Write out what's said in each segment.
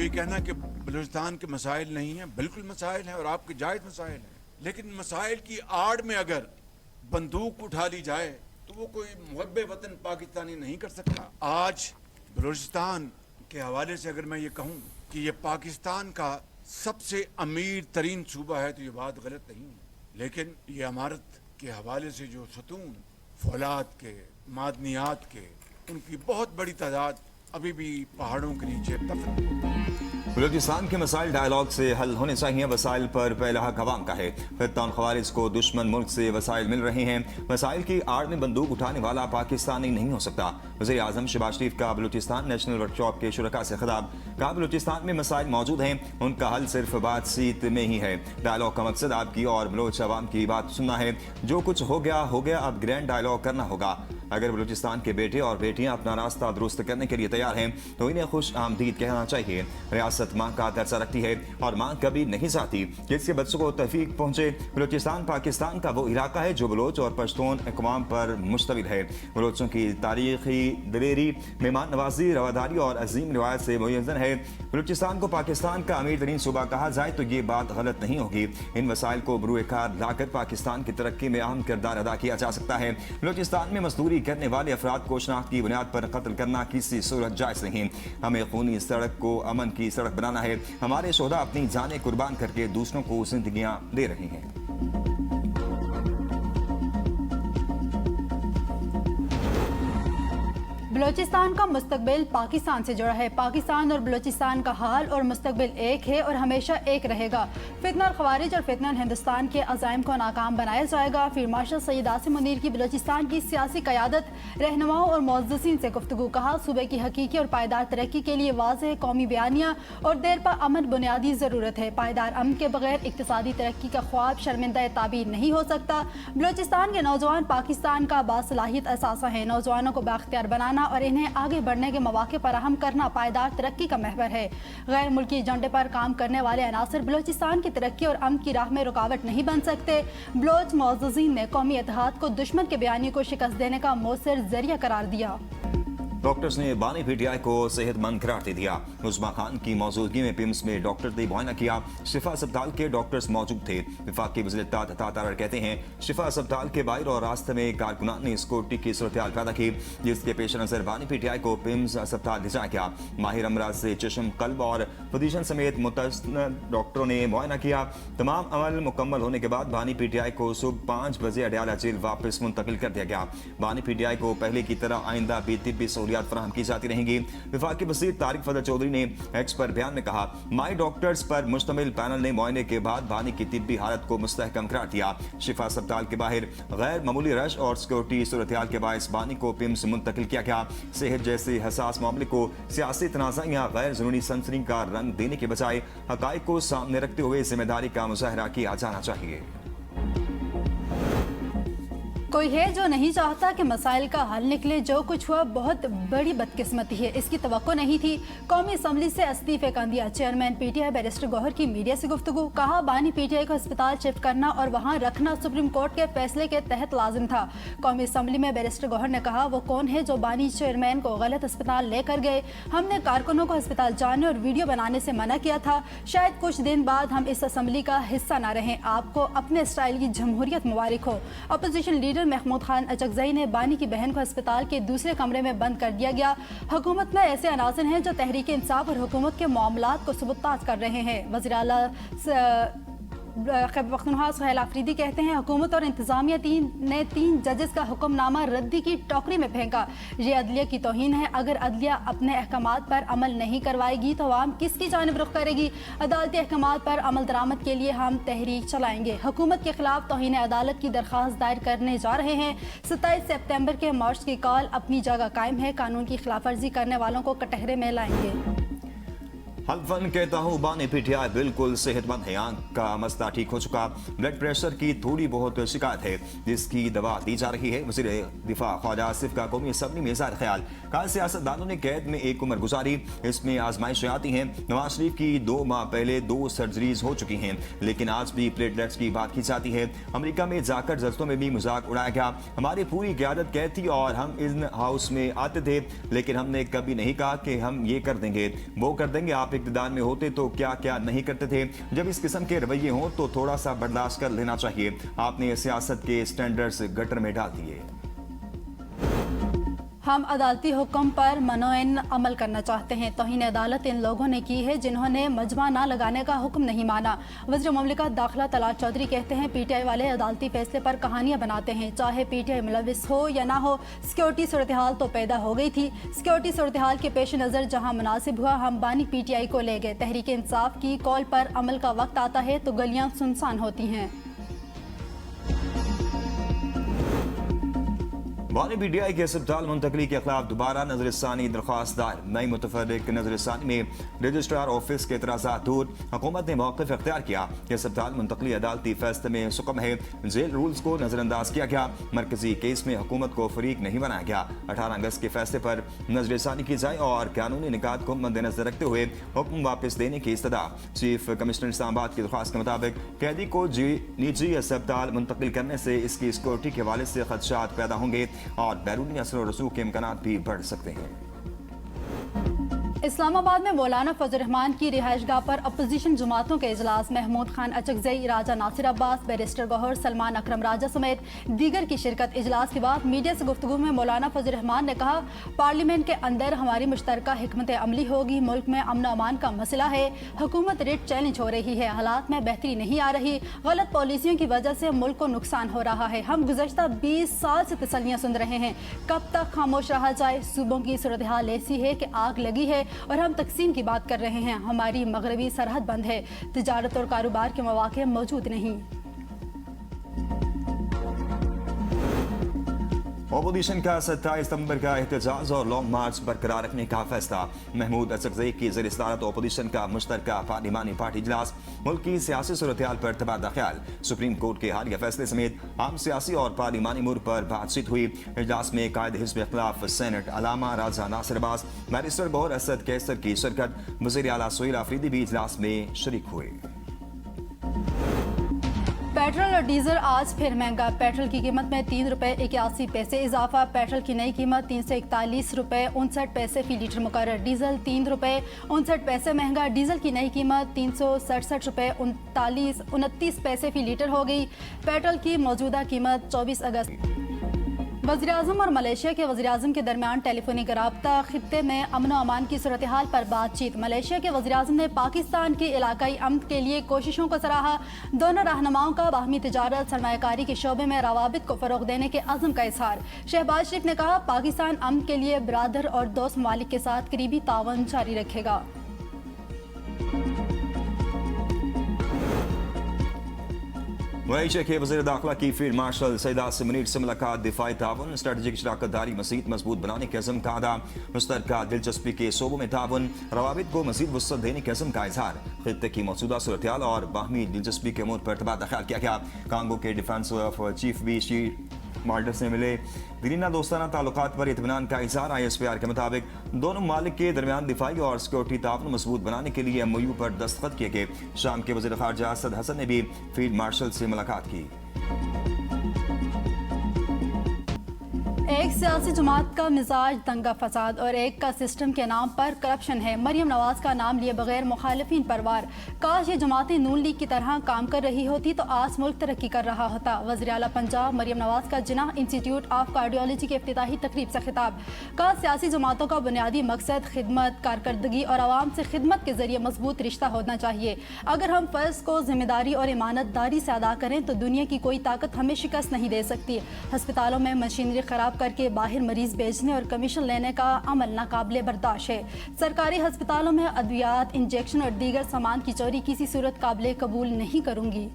یہ کہنا کہ بلوچستان کے مسائل نہیں ہیں، بالکل مسائل ہیں اور آپ کے جائز مسائل ہیں، لیکن مسائل کی آڑ میں اگر بندوق اٹھا لی جائے تو وہ کوئی محب وطن پاکستانی نہیں کر سکتا۔ آج بلوچستان کے حوالے سے اگر میں یہ کہوں کہ یہ پاکستان کا سب سے امیر ترین صوبہ ہے تو یہ بات غلط نہیں ہے، لیکن یہ عمارت کے حوالے سے جو ستون فولاد کے، معدنیات کے، ان کی بہت بڑی تعداد ابھی بھی پہاڑوں کے نیچے دفن۔ بلوچستان کے مسائل ڈائیلاگ سے حل ہونے چاہیے، وسائل پر پہلا حق عوام کا ہے۔ فتنہ خوارج کو دشمن ملک سے وسائل مل رہے ہیں، مسائل کی آڑ میں بندوق اٹھانے والا پاکستانی نہیں ہو سکتا۔ وزیر اعظم شہباز شریف کا بلوچستان نیشنل ورکشاپ کے شرکاء سے خطاب، کہا بلوچستان میں مسائل موجود ہیں، ان کا حل صرف بات چیت میں ہی ہے۔ ڈائیلاگ کا مقصد آپ کی اور بلوچ عوام کی بات سننا ہے، جو کچھ ہو گیا ہو گیا، اب گرینڈ ڈائیلاگ کرنا ہوگا۔ اگر بلوچستان کے بیٹے اور بیٹیاں اپنا راستہ درست کرنے کے لیے تیار ہیں تو انہیں خوش آمدید کہنا چاہیے۔ ریاست ماں کا درجہ رکھتی ہے اور ماں کبھی نہیں چاہتی کہ اس کے بچوں کو توفیق پہنچے۔ بلوچستان پاکستان کا وہ علاقہ ہے جو بلوچ اور پشتون اقوام پر مشتمل ہے۔ بلوچوں کی تاریخی دلیری، مہمان نوازی، رواداری اور عظیم روایت سے معین ہے۔ بلوچستان کو پاکستان کا امیر ترین صوبہ کہا جائے تو یہ بات غلط نہیں ہوگی۔ ان وسائل کو بروئے کار لا کر پاکستان کی ترقی میں اہم کردار ادا کیا جا سکتا ہے۔ بلوچستان میں مزدوری کرنے والے افراد کو شناخت کی بنیاد پر قتل کرنا کسی صورت جائز نہیں۔ ہمیں خونی سڑک کو امن کی سڑک بنانا ہے۔ ہمارے شہداء اپنی جانیں قربان کر کے دوسروں کو زندگیاں دے رہے ہیں۔ بلوچستان کا مستقبل پاکستان سے جڑا ہے۔ پاکستان اور بلوچستان کا حال اور مستقبل ایک ہے اور ہمیشہ ایک رہے گا۔ فتنہ الخوارج اور فتنہ ہندوستان کے عزائم کو ناکام بنایا جائے گا۔ فیلڈ مارشل سید عاصم منیر کی بلوچستان کی سیاسی قیادت، رہنماؤں اور معززین سے گفتگو، کہا صوبے کی حقیقی اور پائیدار ترقی کے لیے واضح قومی بیانیہ اور دیر پا امن بنیادی ضرورت ہے۔ پائیدار امن کے بغیر اقتصادی ترقی کا خواب شرمندہ تعبیر نہیں ہو سکتا۔ بلوچستان کے نوجوان پاکستان کا باصلاحیت اثاثہ ہیں۔ نوجوانوں کو بااختیار بنانا اور انہیں آگے بڑھنے کے مواقع فراہم کرنا پائیدار ترقی کا محور ہے۔ غیر ملکی ایجنڈے پر کام کرنے والے عناصر بلوچستان کی ترقی اور امن کی راہ میں رکاوٹ نہیں بن سکتے۔ بلوچ معززین نے قومی اتحاد کو دشمن کے بیانیے کو شکست دینے کا مؤثر ذریعہ قرار دیا۔ ڈاکٹرز نے بانی پی ٹی آئی کو صحت مند قرار دے دیا۔ عظما خان کی موجودگی میں پیمز میں ڈاکٹرز نے معائنہ کیا۔ شفا اسپتال کے ڈاکٹرز موجود تھے۔ وفاقی وزیر اطلاعات عطا تارڑ کہتے ہیں شفا اسپتال کے باہر اور راستے میں کارکنان نے سکیورٹی کی صورتحال پیدا کی، جس کے پیش نظر بانی پی ٹی آئی کو پیمز اسپتال لے جایا گیا۔ ماہر امراض سے چشم، قلب اور فزیشین سمیت متعدد ڈاکٹروں نے معائنہ کیا۔ تمام عمل مکمل ہونے کے بعد بانی پی ٹی آئی کو صبح 5 بجے اڈیالہ جیل واپس منتقل کر دیا گیا۔ بانی پی ٹی آئی کو پہلے کی طرح آئندہ بھی طبی سہولیات فراہم کی جاتی رہیں گی۔ وفاقی وزیر طارق فضل چودھری نے ایکس پر بیان میں کہا مائی ڈاکٹرز پر مشتمل پینل نے معائنے کے بعد بانی کی طبی حالت کو مستحکم قرار دیا۔ شفا اسپتال کے باہر غیر معمولی رش اور سیکورٹی صورتحال کے باعث بانی کو پیمز منتقل کیا گیا۔ صحت جیسے حساس معاملے کو سیاسی تنازع یا غیر ضروری سنسنی کا رنگ دینے کے بجائے حقائق کو سامنے رکھتے ہوئے ذمہ داری کا مظاہرہ کیا جانا چاہیے۔ کوئی ہے جو نہیں چاہتا کہ مسائل کا حل نکلے۔ جو کچھ ہوا بہت بڑی بدقسمتی ہے، اس کی توقع نہیں تھی۔ قومی اسمبلی سے استعفے کا دیا۔ Chairman P T I barrister Gohar کی میڈیا سے گفتگو، کہا بانی پی ٹی آئی کو ہسپتال شفٹ کرنا اور وہاں رکھنا سپریم کورٹ کے فیصلے کے تحت لازم تھا۔ قومی اسمبلی میں بیرسٹر گوہر نے کہا وہ کون ہے جو بانی چیئرمین کو غلط ہسپتال لے کر گئے؟ ہم نے کارکنوں کو ہسپتال جانے اور ویڈیو بنانے سے منع کیا تھا۔ شاید کچھ دن بعد ہم اس اسمبلی کا حصہ نہ رہیں۔ آپ کو اپنے اسٹائل کی جمہوریت مبارک ہو۔ اپوزیشن لیڈر محمود خان اچکزئی نے بانی کی بہن کو ہسپتال کے دوسرے کمرے میں بند کر دیا گیا۔ حکومت میں ایسے عناصر ہیں جو تحریک انصاف اور حکومت کے معاملات کو سبوتاژ کر رہے ہیں۔ وزیر اعلیٰ خیبر پختونخوا سہیل آفریدی کہتے ہیں حکومت اور انتظامیہ نے 3 ججز کا حکم نامہ ردی کی ٹوکری میں پھینکا۔ یہ عدلیہ کی توہین ہے۔ اگر عدلیہ اپنے احکامات پر عمل نہیں کروائے گی تو عوام کس کی جانب رخ کرے گی؟ عدالتی احکامات پر عمل درآمد کے لیے ہم تحریک چلائیں گے۔ حکومت کے خلاف توہین عدالت کی درخواست دائر کرنے جا رہے ہیں۔ 27 سپتمبر کے مارچ کی کال اپنی جگہ قائم ہے۔ قانون کی خلاف ورزی کرنے والوں کو کٹہرے میں لائیں گے۔ حلفاً کہتا ہوں بانی پی ٹی آئی بالکل صحت مند ہے۔ آنکھ کا مسئلہ ٹھیک ہو چکا، بلڈ پریشر کی تھوڑی بہت شکایت ہے جس کی دوا دی جا رہی ہے۔ وزیر دفاع خواجہ آصف کا قومی اسمبلی میں اظہار خیال، کہا سیاست دانوں نے قید میں ایک عمر گزاری، اس میں آزمائشیں آتی ہیں۔ نواز شریف کی 2 ماہ پہلے 2 سرجریز ہو چکی ہیں لیکن آج بھی پلیٹلیٹس کی بات کی جاتی ہے۔ امریکہ میں جا کر جلسوں میں بھی مذاق اڑایا گیا۔ ہماری پوری قیادت قید تھی اور ہم ان ہاؤس میں آتے تھے لیکن ہم نے کبھی نہیں کہا کہ ہم یہ کر دیں گے وہ کر دیں گے۔ آپ ایک اقتدار میں ہوتے تو کیا کیا نہیں کرتے تھے. جب اس قسم کے رویے ہوں تو تھوڑا سا برداشت کر لینا چاہیے. آپ نے سیاست کے سٹینڈرڈز گٹر میں ڈال دیے. ہم عدالتی حکم پر منوعین عمل کرنا چاہتے ہیں. توہین عدالت ان لوگوں نے کی ہے جنہوں نے مجمع نہ لگانے کا حکم نہیں مانا. وزیر مملکت داخلہ طلعت چودھری کہتے ہیں پی ٹی آئی والے عدالتی فیصلے پر کہانیاں بناتے ہیں. چاہے پی ٹی آئی ملوث ہو یا نہ ہو, سیکورٹی صورتحال تو پیدا ہو گئی تھی. سیکورٹی صورتحال کے پیش نظر جہاں مناسب ہوا ہم بانی پی ٹی آئی کو لے گئے. تحریک انصاف کی کال پر عمل کا وقت آتا ہے تو گلیاں سنسان ہوتی ہیں. بانی پی ٹی آئی کے اسپتال منتقلی کے خلاف دوبارہ نظر ثانی درخواست دائر. نئی متفرق نظر ثانی میں رجسٹرار آفس کے اعتراضات دور. حکومت نے موقف اختیار کیا کہ اسپتال منتقلی عدالتی فیصلے میں سقم ہے. جیل رولز کو نظر انداز کیا گیا. مرکزی کیس میں حکومت کو فریق نہیں بنایا گیا. 18 اگست کے فیصلے پر نظر ثانی کی جائے اور قانونی نکات کو مد نظر رکھتے ہوئے حکم واپس دینے کی استدعا. چیف کمشنر اسلام آباد کی درخواست کے مطابق قیدی کو نجی اسپتال منتقل کرنے سے اس کی سیکورٹی کے حوالے سے خدشات پیدا ہوں گے اور بیرونی اثر و رسوخ کے امکانات بھی بڑھ سکتے ہیں. اسلام آباد میں مولانا فضل الرحمان کی رہائش گاہ پر اپوزیشن جماعتوں کے اجلاس. محمود خان اچکزئی, راجہ ناصر عباس, بیرسٹر گوہر, سلمان اکرم راجہ سمیت دیگر کی شرکت. اجلاس کے بعد میڈیا سے گفتگو میں مولانا فضل الرحمان نے کہا پارلیمنٹ کے اندر ہماری مشترکہ حکمت عملی ہوگی. ملک میں امن و امان کا مسئلہ ہے. حکومت ریٹ چیلنج ہو رہی ہے. حالات میں بہتری نہیں آ رہی. غلط پالیسیوں کی وجہ سے ملک کو نقصان ہو رہا ہے. ہم گزشتہ 20 سال سے تسلیاں سن رہے ہیں. کب تک خاموش رہا جائے؟ صوبوں کی صورتحال ایسی ہے کہ آگ لگی ہے اور ہم تقسیم کی بات کر رہے ہیں. ہماری مغربی سرحد بند ہے. تجارت اور کاروبار کے مواقع موجود نہیں. اپوزیشن کا 27 ستمبر کا احتجاج اور لانگ مارچ برقرار رکھنے کا فیصلہ. محمود اچکزئی کی زیر صدارت اپوزیشن کا مشترکہ پارلیمانی پارٹی اجلاس. ملک کی سیاسی صورتحال پر تبادلہ خیال. سپریم کورٹ کے حالیہ فیصلے سمیت عام سیاسی اور پارلیمانی امور پر بات چیت ہوئی. اجلاس میں قائد حزب اختلاف سینٹ علامہ راجہ ناصر عباس, بیرسٹر گوہر اسد کیسر کی شرکت. وزیر اعلیٰ سہیل آفریدی بھی اجلاس میں شریک ہوئے. پیٹرول اور ڈیزل آج پھر مہنگا. پیٹرول کی قیمت میں 3 روپے 81 پیسے اضافہ. پیٹرول کی نئی قیمت 341 روپے 59 پیسے فی لیٹر مقرر. ڈیزل 3 روپے 59 پیسے مہنگا. ڈیزل کی نئی قیمت 367 روپے 29 پیسے فی لیٹر ہو گئی. پیٹرول کی موجودہ قیمت 24 اگست. وزیراعظم اور ملیشیا کے وزیراعظم کے درمیان ٹیلی فونک رابطہ. خطے میں امن و امان کی صورتحال پر بات چیت. ملیشیا کے وزیراعظم نے پاکستان کی علاقائی امن کے لیے کوششوں کو سراہا. دونوں رہنماؤں کا باہمی تجارت سرمایہ کاری کے شعبے میں روابط کو فروغ دینے کے عزم کا اظہار. شہباز شریف نے کہا پاکستان امن کے لیے برادر اور دوست ممالک کے ساتھ قریبی تعاون جاری رکھے گا. ملیشیا کے وزیر داخلہ کی فیلڈ مارشل سعید عاصم منیر سے ملاقات. دفاعی تعاون, اسٹریٹجک شراکت داری مزید مضبوط بنانے کے عزم کا اعادہ. مشترکہ دلچسپی کے شعبوں میں تعاون, روابط کو مزید وسعت دینے کے عزم کا اظہار. خطے کی موجودہ صورتحال اور باہمی دلچسپی کے امور پر تبادلہ خیال کیا گیا. کانگو کے ڈیفنس چیف بھی شی مالڈر سے ملے. گرینہ دوستانہ تعلقات پر اطمینان کا اظہار. ISPR کے مطابق دونوں ممالک کے درمیان دفاعی اور سیکورٹی تعاون مضبوط بنانے کے لیے MOU پر دستخط کیے گئے. شام کے وزیر خارجہ اسد حسن نے بھی فیلڈ مارشل سے ملاقات کی. ایک سیاسی جماعت کا مزاج دنگا فساد اور ایک کا سسٹم کے نام پر کرپشن ہے. مریم نواز کا نام لیے بغیر مخالفین پر وار. کاش یہ جماعتیں نون لیگ کی طرح کام کر رہی ہوتی تو آج ملک ترقی کر رہا ہوتا. وزیر اعلیٰ پنجاب مریم نواز کا جناح انسٹیٹیوٹ آف کارڈیولوجی کے افتتاحی تقریب سے خطاب. کہا سیاسی جماعتوں کا بنیادی مقصد خدمت, کارکردگی اور عوام سے خدمت کے ذریعے مضبوط رشتہ ہونا چاہیے. اگر ہم فرض کو ذمہ داری اور امانت داری سے ادا کریں تو دنیا کی کوئی طاقت ہمیں شکست نہیں دے سکتی. ہسپتالوں میں مشینری خراب کر کے باہر مریض بھیجنے اور کمیشن لینے کا عمل ناقابل برداشت ہے. سرکاری ہسپتالوں میں ادویات, انجیکشن اور دیگر سامان کی چوری کسی صورت قابل قبول نہیں کروں گی.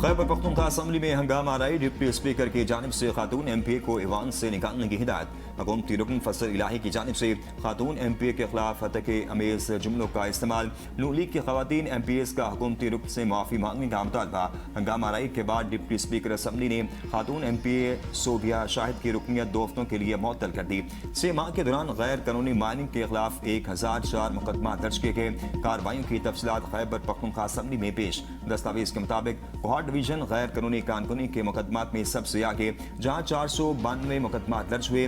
خیبر پختونخوا اسمبلی میں ہنگامہ آرائی. ڈپٹی اسپیکر کی جانب سے خاتون MP کو ایوان سے نکالنے کی ہدایت. حکومتی رکن فضل الہی کی جانب سے خاتون MP کے خلاف ہتک امیز جملوں کا استعمال. نون لیگ کی خواتین MPs کا حکومتی رکن سے معافی مانگنے کا مطالبہ. ہنگامہ آرائی کے بعد ڈپٹی اسپیکر اسمبلی نے خاتون MPA سودھیا شاہد کی رکنیت 2 ہفتوں کے لیے معطل کر دی. 6 ماہ کے دوران غیر قانونی مائننگ کے خلاف 1004 مقدمات درج کیے گئے. کارروائیوں کی تفصیلات خیبر پختونخوا اسمبلی میں پیش. دستاویز کے مطابق کوہاٹ ڈویژن غیر قانونی کانکنی کے مقدمات میں سب سے آگے, جہاں 492 مقدمات درج ہوئے.